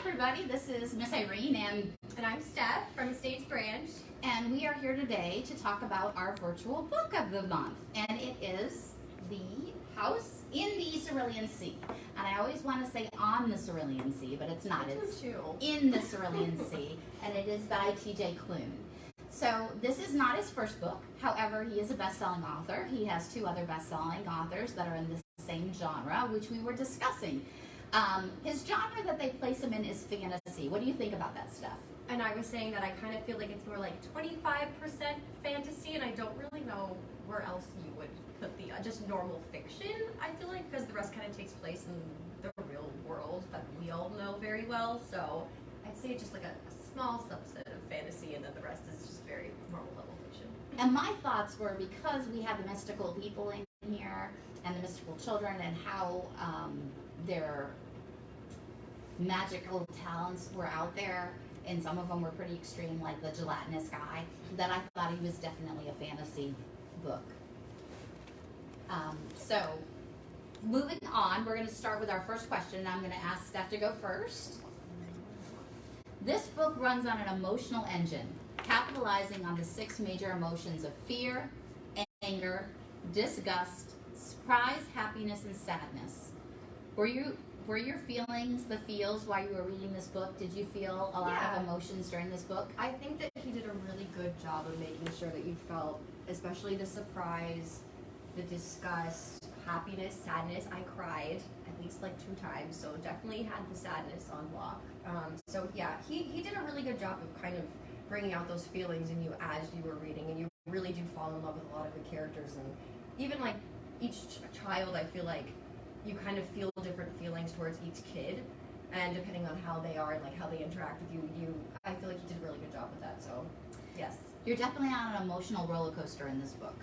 everybody. This is Miss Irene and I'm Steph from States Branch. And we are here today to talk about our virtual book of the month. And it is The House in the Cerulean Sea. And I always want to say on the Cerulean Sea, but it's not. It's in the Cerulean Sea. And it is by TJ Klune. So this is not his first book. However, he is a best-selling author. He has two other best-selling authors that are in the same genre, which we were discussing. His genre that they place him in is fantasy. What do you think about that stuff? And I was saying that I kind of feel like it's more like 25% fantasy, and I don't really know where else you would put the just normal fiction, I feel like, because the rest kind of takes place in the real world that we all know very well. So I'd say just like a small subset of fantasy, and then the rest is just very normal level fiction. And my thoughts were, because we have the mystical people in here and the mystical children and how their magical talents were out there, and some of them were pretty extreme, like the gelatinous guy, that I thought he was definitely a fantasy book. So moving on, we're going to start with our first question. I'm going to ask Steph to go first. This book runs on an emotional engine, capitalizing on the 6 major emotions of fear, anger, disgust, surprise, happiness, and sadness. Were your feelings the feels while you were reading this book? Did you feel a lot of emotions during this book? I think that he did a really good job of making sure that you felt, especially the surprise, the disgust, happiness, sadness. I cried at least like 2 times, so definitely had the sadness on lock. So yeah, he did a really good job of kind of bringing out those feelings in you as you were reading, and you really do fall in love with a lot of the characters, and even like each child, I feel like you kind of feel different feelings towards each kid, and depending on how they are and like how they interact with you, I feel like you did a really good job with that. So yes, you're definitely on an emotional roller coaster in this book.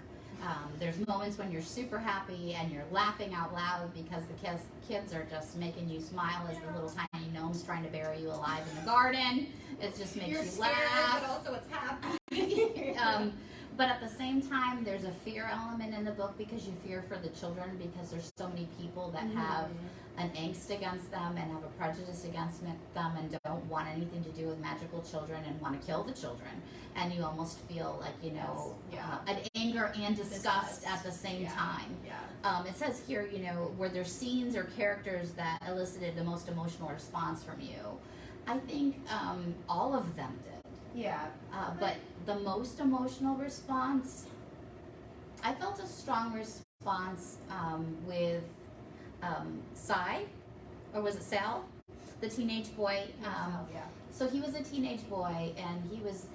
There's moments when you're super happy and you're laughing out loud because the kids are just making you smile as the little tiny gnomes trying to bury you alive in the garden. It just makes you laugh. But also it's happy. But at the same time, there's a fear element in the book because you fear for the children, because there's so many people that have an angst against them and have a prejudice against them and don't want anything to do with magical children and want to kill the children. And you almost feel like, an anger and disgust at the same time. Yeah. It says here, were there scenes or characters that elicited the most emotional response from you? I think all of them did. Yeah. But the most emotional response, I felt a strong response with Cy, or was it Sal? The teenage boy. Sal, yeah. So he was a teenage boy, and he was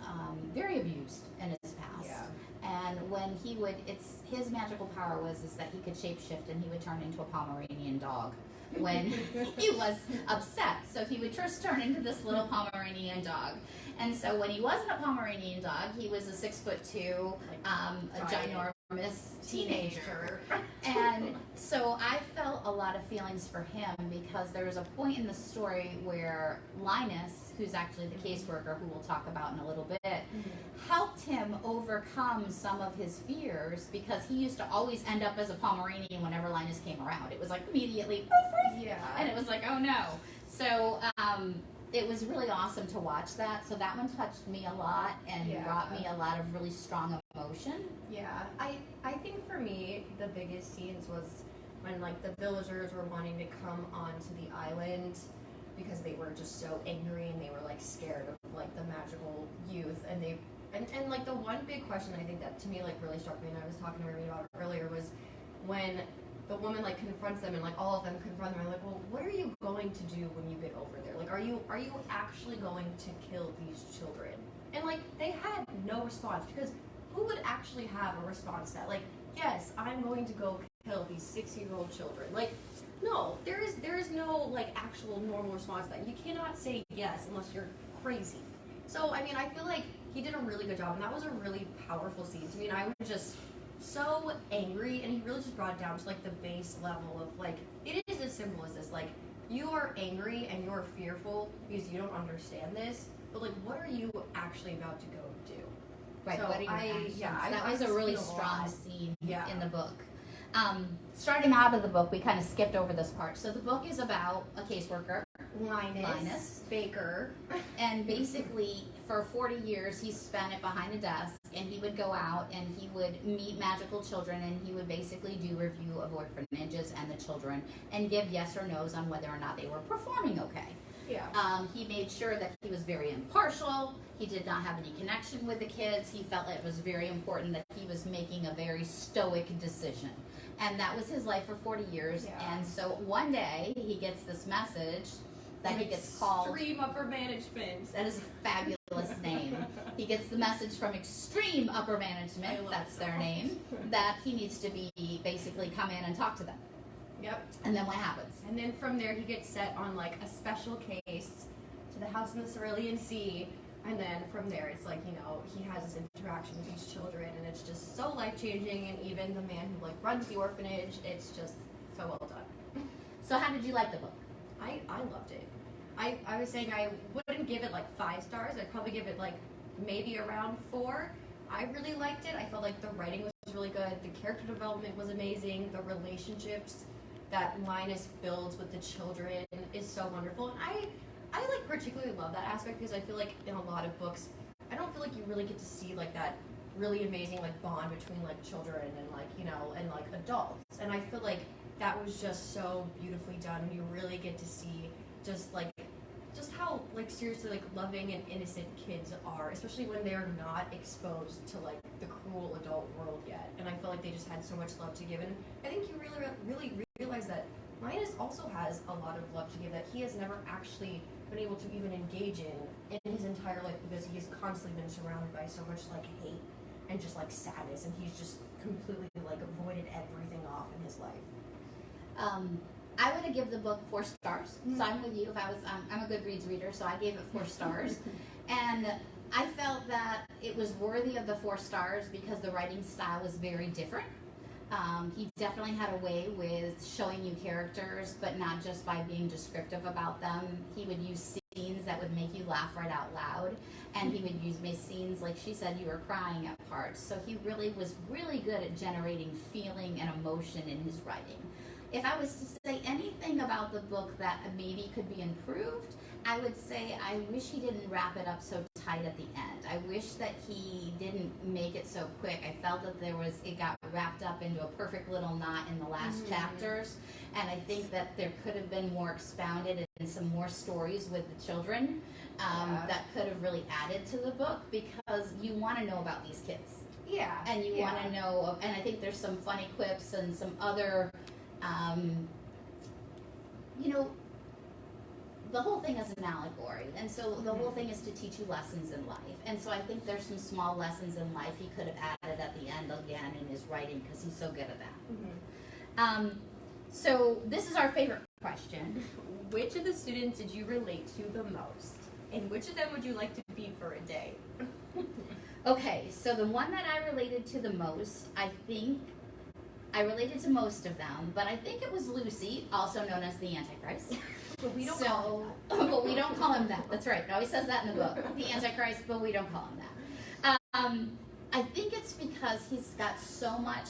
very abused in his past. Yeah. And when he would, his magical power is that he could shapeshift, and he would turn into a Pomeranian dog when he was upset. So he would just turn into this little Pomeranian dog. And so when he wasn't a Pomeranian dog, he was a 6'2", a ginormous teenager. And so I felt a lot of feelings for him, because there was a point in the story where Linus, who's actually the caseworker, who we'll talk about in a little bit, helped him overcome some of his fears, because he used to always end up as a Pomeranian whenever Linus came around. It was like immediately, and it was like, oh no. So it was really awesome to watch that. So that one touched me a lot and brought me a lot of really strong emotion. Yeah, I think for me, the biggest scenes was when like the villagers were wanting to come onto the island because they were just so angry and they were like scared of like the magical youth, and and like the one big question I think that to me like really struck me, and I was talking to Irene about it earlier, was when the woman like confronts them, and like all of them confront them. I'm like, well, what are you going to do when you get over there? Like, are you actually going to kill these children? And like they had no response, because who would actually have a response to that? Like, yes, I'm going to go kill these 6-year-old children. Like, no, there is no like actual normal response to that. You cannot say yes unless you're crazy. So I mean, I feel like he did a really good job, and that was a really powerful scene to me. And I was just so angry, and he really just brought it down to like the base level of like, it is as simple as this. Like, you are angry and you're fearful because you don't understand this, but like, what are you actually about to go do? Right. So what are your actions? That was a really strong scene in the book. Starting out of the book, we kind of skipped over this part. So the book is about a caseworker Linus Baker. And basically, for 40 years, he spent it behind a desk, and he would go out and he would meet magical children, and he would basically do review of orphanages and the children and give yes or no's on whether or not they were performing okay. Yeah. He made sure that he was very impartial. He did not have any connection with the kids. He felt it was very important that he was making a very stoic decision. And that was his life for 40 years. Yeah. And so one day he gets this message that he gets called. Extreme Upper Management. That is a fabulous name. He gets the message from Extreme Upper Management, that's their name, that he needs to be basically come in and talk to them. Yep. And then what happens? And then from there he gets set on like a special case to the house in the Cerulean Sea. And then from there it's like, you know, he has this interaction with these children and it's just so life-changing. And even the man who like runs the orphanage, it's just so well done. So how did you like the book? I loved it. I was saying I wouldn't give it like 5 stars. I'd probably give it like maybe around 4. I really liked it. I felt like the writing was really good. The character development was amazing. The relationships that Linus builds with the children is so wonderful. And I like particularly love that aspect because I feel like in a lot of books, I don't feel like you really get to see like that really amazing like bond between like children and like, you know, and like adults. And I feel like that was just so beautifully done. You really get to see just how like seriously like loving and innocent kids are, especially when they're not exposed to like the cruel adult world yet. And I feel like they just had so much love to give. And I think you really realize that Linus also has a lot of love to give that he has never actually been able to even engage in his entire life because he's constantly been surrounded by so much like hate and just like sadness, and he's just completely like avoided everything off in his life. I would have given the book 4 stars. So I'm with you. If I was, I'm a Goodreads reader, so I gave it 4 stars. And I felt that it was worthy of the 4 stars because the writing style was very different. He definitely had a way with showing you characters, but not just by being descriptive about them. He would use scenes that would make you laugh right out loud, and he would use scenes, like she said, you were crying at parts. So he really was really good at generating feeling and emotion in his writing. If I was to say anything about the book that maybe could be improved, I would say I wish he didn't wrap it up so tight at the end. I wish that he didn't make it so quick. I felt that it got wrapped up into a perfect little knot in the last chapters, and I think that there could have been more expounded and some more stories with the children that could have really added to the book, because you want to know about these kids. Yeah. And you want to know, and I think there's some funny quips and some other the whole thing is an allegory, and so the whole thing is to teach you lessons in life. And so I think there's some small lessons in life he could have added at the end again in his writing, because he's so good at that. So this is our favorite question. Which of the students did you relate to the most? And which of them would you like to be for a day? Okay, so the one that I related to the most, I think I related to most of them, but I think it was Lucy, also known as the Antichrist. But we don't call him that. But we don't call him that. That's right. It always says that in the book. The Antichrist, but we don't call him that. I think it's because he's got so much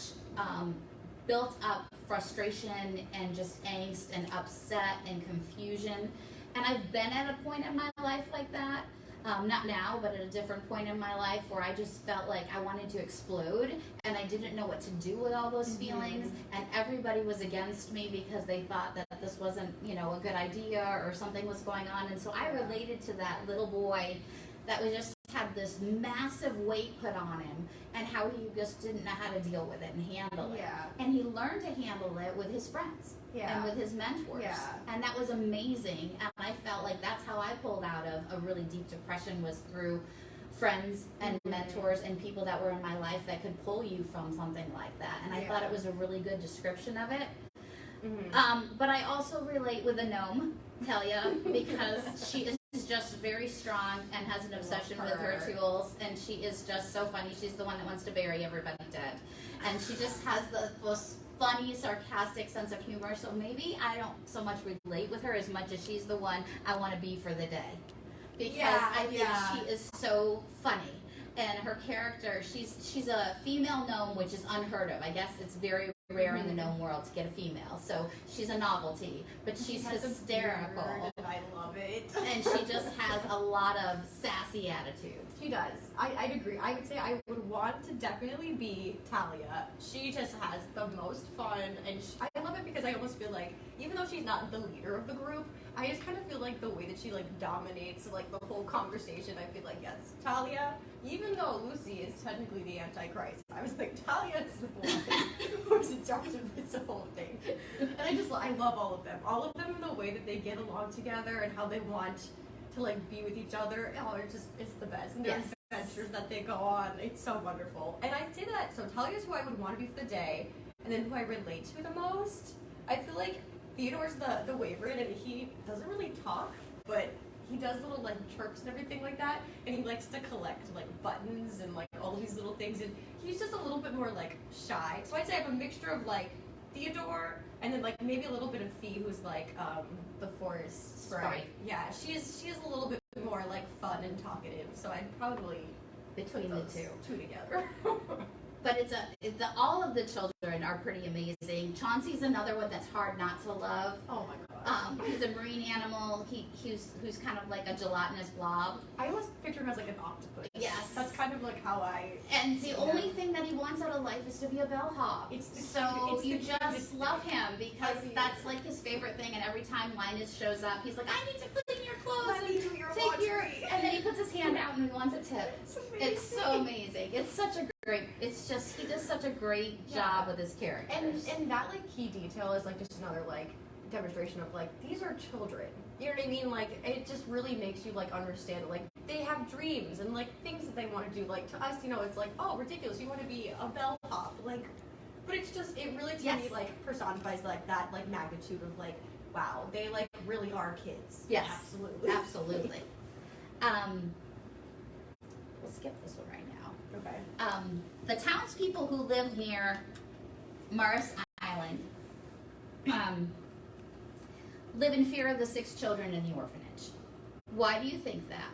built up frustration and just angst and upset and confusion. And I've been at a point in my life like that. Not now, but at a different point in my life where I just felt like I wanted to explode and I didn't know what to do with all those feelings, and everybody was against me because they thought that this wasn't, a good idea or something was going on. And so I related to that little boy that was just had this massive weight put on him, and how he just didn't know how to deal with it and handle it. And he learned to handle it with his friends and with his mentors. And that was amazing. And I felt like that's how I pulled out of a really deep depression, was through friends and mentors and people that were in my life that could pull you from something like that. And I thought it was a really good description of it. But I also relate with the gnome, Talia, because she is just very strong and has an obsession with her tools, and she is just so funny. She's the one that wants to bury everybody dead, and she just has the most funny, sarcastic sense of humor. So maybe I don't so much relate with her as much as she's the one I want to be for the day, because I think she is so funny. And her character, she's a female gnome, which is unheard of. I guess it's very rare in the known world to get a female. So she's a novelty, but she's hysterical. And I love it. And she just has a lot of sassy attitude. She does. I'd agree. I would say I would want to definitely be Talia. She just has the most fun, and I love it because I almost feel like, even though she's not the leader of the group, I just kind of feel like the way that she like dominates like the whole conversation. I feel like, yes, Talia. Even though Lucy is technically the Antichrist, I was like, Talia is the one who's in charge of this whole thing. And I love all of them. All of them, the way that they get along together and how they want to like be with each other. Oh, it's the best. And their adventures that they go on. It's so wonderful. And I'd say that, so Talia's who I would want to be for the day, and then who I relate to the most. I feel like Theodore's the Wyvern, and he doesn't really talk, but he does little like chirps and everything like that, and he likes to collect like buttons and like all these little things, and he's just a little bit more like shy. So I'd say I have a mixture of like Theodore and then like maybe a little bit of Fee, who's like the forest sprite. Yeah, she is a little bit more like fun and talkative. So I'd probably Between the two together. But all of the children are pretty amazing. Chauncey's another one that's hard not to love. Oh my gosh. He's a marine animal. Who's kind of like a gelatinous blob. I always picture him as like an octopus. Yes. That's kind of like how I. And the only thing that he wants out of life is to be a bellhop. You just love him because that's like his favorite thing. And every time Linus shows up, he's like, "I need to clean your clothes. Let me do your laundry." And then he puts his hand out and he wants a tip. It's so amazing. It's such a great. He does such a great job with his characters. And that like key detail is like just another like demonstration of like these are children. You know what I mean? Like it just really makes you like understand like they have dreams and like things that they want to do. Like to us, you know, it's like, oh, ridiculous. You want to be a bellhop, like, but it's just it really to me like personifies like that like magnitude of like, wow, they like really are kids. Yes, absolutely. We'll skip this one right now. Okay. The townspeople who live near Morris Island live in fear of the 6 children in the orphanage. Why do you think that?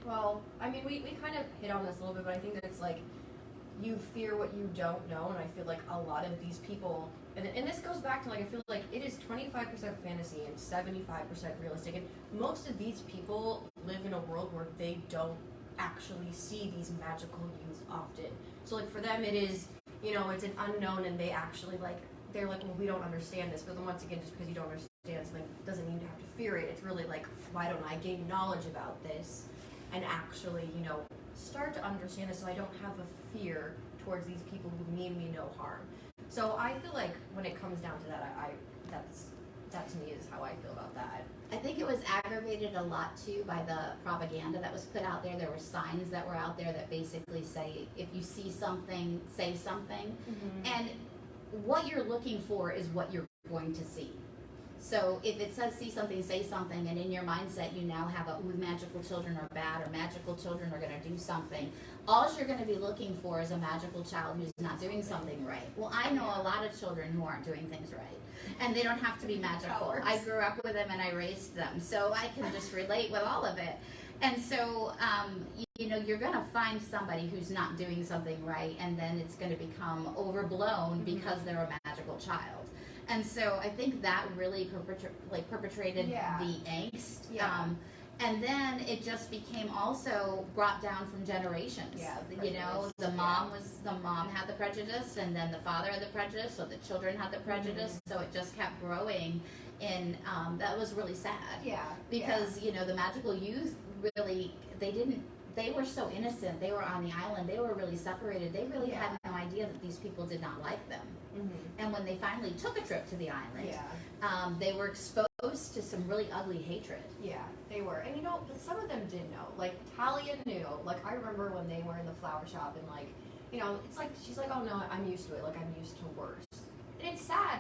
Well, I mean, we kind of hit on this a little bit, but I think that it's like you fear what you don't know, and I feel like a lot of these people, and this goes back to like I feel like it is 25% fantasy and 75% realistic, and most of these people live in a world where they don't actually see these magical youth often. So like for them it is, you know, it's an unknown, and they actually like they're like, well, we don't understand this. But then once again, just because you don't understand something doesn't mean you have to fear it. It's really like, why don't I gain knowledge about this and actually, you know, start to understand this so I don't have a fear towards these people who mean me no harm. So I feel like when it comes down to that, that to me is how I feel about that. I think it was aggravated a lot too by the propaganda that was put out there. There were signs that were out there that basically say, if you see something, say something. Mm-hmm. And what you're looking for is what you're going to see. So if it says see something, say something, and in your mindset you now have magical children are bad or magical children are going to do something, all you're going to be looking for is a magical child who's not doing something right. Well, I know a lot of children who aren't doing things right, and they don't have to be magical. I grew up with them and I raised them, so I can just relate with all of it. And so, you know, you're going to find somebody who's not doing something right, and then it's going to become overblown because they're a magical child. And so I think that really perpetrated the angst. Yeah. And then it just became also brought down from generations. Yeah, you know, the mom had the prejudice, and then the father had the prejudice, so the children had the prejudice. So it just kept growing, and that was really sad. Yeah. Because you know, the magical youth really they were so innocent. They were on the island. They were really separated. They really had no idea that these people did not like them. Mm-hmm. And when they finally took a trip to the island, they were exposed to some really ugly hatred. Yeah, they were. And you know, but some of them did know. Like, Talia knew. Like, I remember when they were in the flower shop and, like, you know, it's like, she's like, oh no, I'm used to it. Like, I'm used to worse. And it's sad,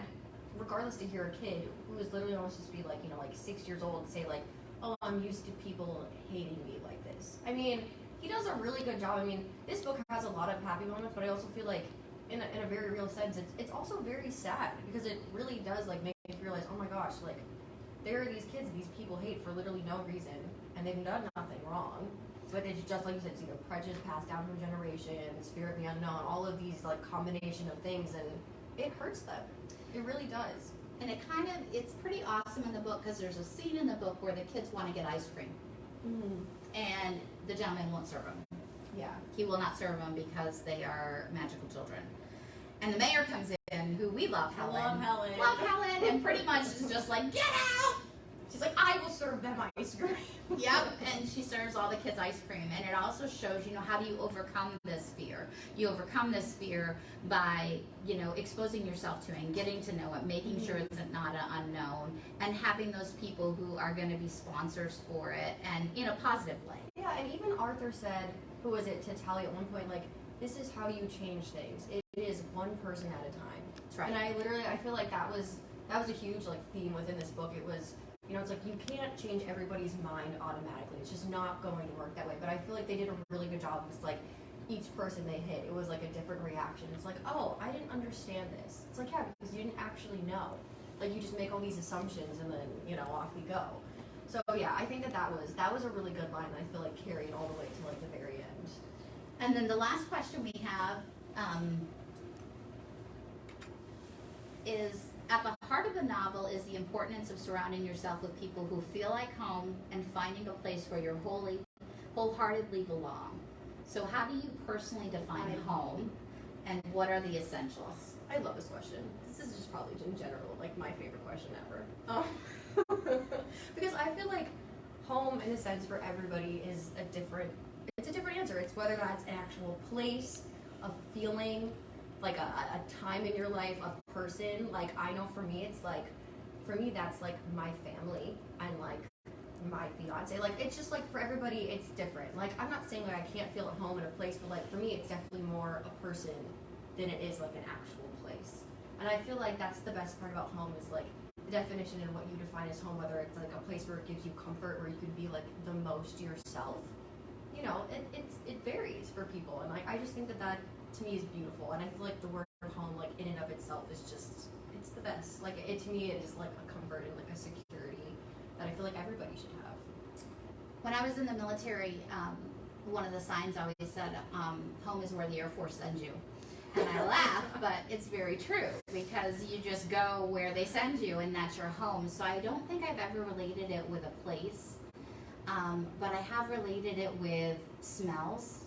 regardless, to hear a kid who is literally almost supposed to be, like, you know, like 6 years old say, like, oh, I'm used to people hating me like this. I mean, he does a really good job. I mean, this book has a lot of happy moments, but I also feel like, in a very real sense, it's also very sad, because it really does, like, make you realize, oh my gosh, like, there are these kids these people hate for literally no reason, and they've done nothing wrong. but it's just like you said, it's either prejudice passed down from generations, fear of the unknown, all of these like combination of things, and it hurts them. It really does. And it's pretty awesome in the book because there's a scene in the book where the kids want to get ice cream. And the gentleman won't serve them. Yeah. He will not serve them because they are magical children. And the mayor comes in, who we love, Helen. Love Helen, and pretty much is just like, get out! She's like, I will serve them ice cream. Yep, and she serves all the kids ice cream. And it also shows, how do you overcome this fear? You overcome this fear by, exposing yourself to it and getting to know it, making sure it's not an unknown, and having those people who are going to be sponsors for it, and in a positive way. Yeah, and even Arthur said, who was it, to Tally at one point, like, this is how you change things. It is one person at a time. That's right. And I feel like that was a huge, like, theme within this book. It was, it's like you can't change everybody's mind automatically. It's just not going to work that way. But I feel like they did a really good job with, like, each person they hit. It was, like, a different reaction. It's like, oh, I didn't understand this. It's like, yeah, because you didn't actually know. Like, you just make all these assumptions and then, off we go. So, yeah, I think that was a really good line. I feel like carried all the way to, like, the very end. And then the last question we have is, at the heart of the novel is the importance of surrounding yourself with people who feel like home and finding a place where you wholeheartedly belong. So how do you personally define home, and what are the essentials? I love this question. This is just probably in general, like, my favorite question ever. Because I feel like home, in a sense, for everybody is a different answer. It's whether that's an actual place, a feeling, like a time in your life, a person. Like, I know for me, it's like, that's like my family and like my fiance. Like, it's just like for everybody, it's different. Like, I'm not saying like I can't feel at home in a place, but like for me, it's definitely more a person than it is like an actual place. And I feel like that's the best part about home is like the definition and what you define as home, whether it's like a place where it gives you comfort, where you can be like the most yourself. It varies for people, and like I just think that to me is beautiful, and I feel like the word home, like in and of itself, is just, it's the best. Like, it to me, it is like a comfort and like a security that I feel like everybody should have. When I was in the military, one of the signs always said, home is where the Air Force sends you. And I laugh, but it's very true, because you just go where they send you, and that's your home. So I don't think I've ever related it with a place. But I have related it with smells,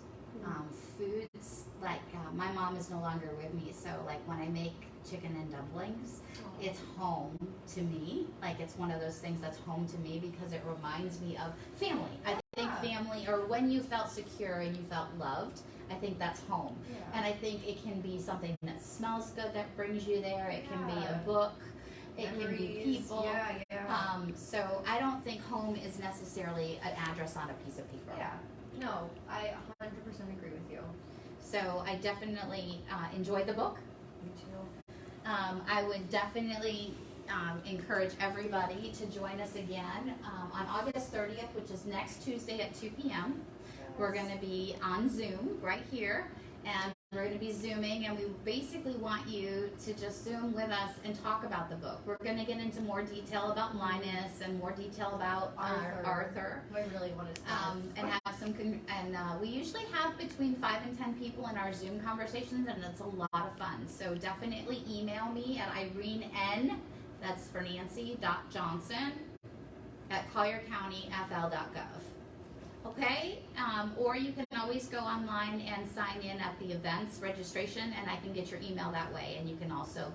foods. Like, my mom is no longer with me, so like when I make chicken and dumplings, it's home to me. Like, it's one of those things that's home to me because it reminds me of family. I think family, or when you felt secure and you felt loved, I think that's home. Yeah. And I think it can be something that smells good that brings you there. It can be a book. It can be people. So I don't think home is necessarily an address on a piece of paper. Yeah. No, I 100% agree with you. So I definitely enjoyed the book. Me too. I would definitely encourage everybody to join us again on August 30th, which is next Tuesday at 2 p.m. Yes. We're going to be on Zoom right here, and we're going to be Zooming, and we basically want you to just Zoom with us and talk about the book. We're going to get into more detail about Linus and more detail about Arthur. I really want to and have some, we usually have between 5 and 10 people in our Zoom conversations, and it's a lot of fun. So definitely email me at Irene N, that's for Nancy, .Johnson at colliercountyfl.gov. Okay, or you can always go online and sign in at the events registration, and I can get your email that way, and you can also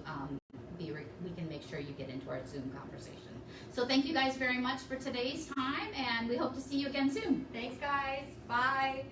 we can make sure you get into our Zoom conversation. So thank you guys very much for today's time, and we hope to see you again soon. Thanks, guys. Bye.